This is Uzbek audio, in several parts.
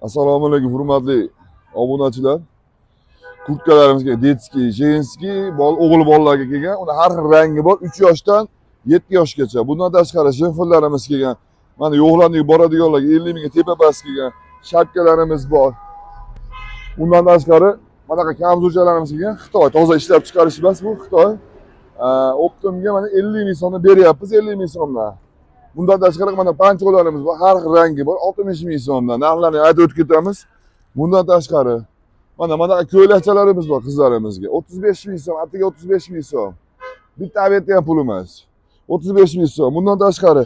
Assalomu alaykum hurmatli obunachilar. Kurtkalarimizga detskiy, jenskiy, o'g'il bolalarga kelgan. Uni har xil rangi bor. 3 yoshdan 7 yoshgacha. Bundan tashqari shinfillarimiz kelgan. Mana yo'qlarning boradiganlarga 50 mingga tepa-past kelgan. Shapkalarimiz bor. Bundan tashqari bunaqa kamzulchalarimiz kelgan. Xitoy toza ishlab chiqarish emas bu, Xitoy. Optimga mana 50 ming so'mdan beryapmiz, 50 ming so'mdan. Bundan tashqari mana pancholarimiz bor, har xil rangi bor, 60 ming so'mdan. Narxlarni aytib o'tib ketamiz. Bundan tashqari mana ko'ylakchalarimiz bor qizlarimizga. 35 ming so'm, atiga 35 ming so'm. Bitta avetga ham pul emas. 35 ming so'm. Bundan tashqari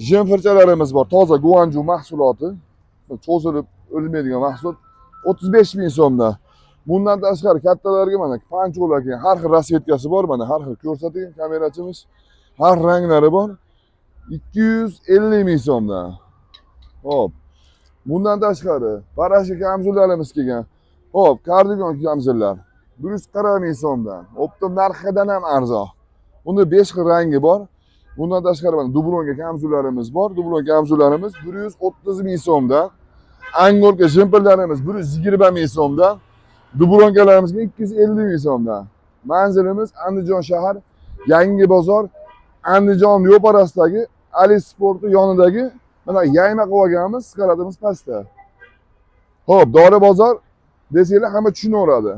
jenfirchalarimiz bor, toza Guanju mahsuloti. Cho'zilib o'lmaydigan mahsulot. 35 ming so'mdan. Bundan tashqari kattalarga mana pancholar kelgan, har xil rasvetkasi bor, mana har xil ko'rsating kamerachimiz. Har ranglari bor. 250 ming so'mdan. Hop. Bundan tashqari parashka kamzullarimiz kelgan. Hop, kardigan kamzullar 140 ming so'mdan. Optim narxidan ham arzon. Bunda 5 xil rangi bor. Bundan tashqari mana dublonga kamzullarimiz bor. Dublon kamzullarimiz 130 ming so'mdan. Angorga jempillarimiz 120 ming so'mdan. Dublonkalarimiz 250 ming so'mdan. Manzilimiz Andijon shahar, Yangi bozor, Andijon yo'parasidagi Ali Sporti yonidagi mana yayma qilib olganmiz, skaladimiz pastda. Xo'p, Dori bozor desanglar hamma tushunaveradi.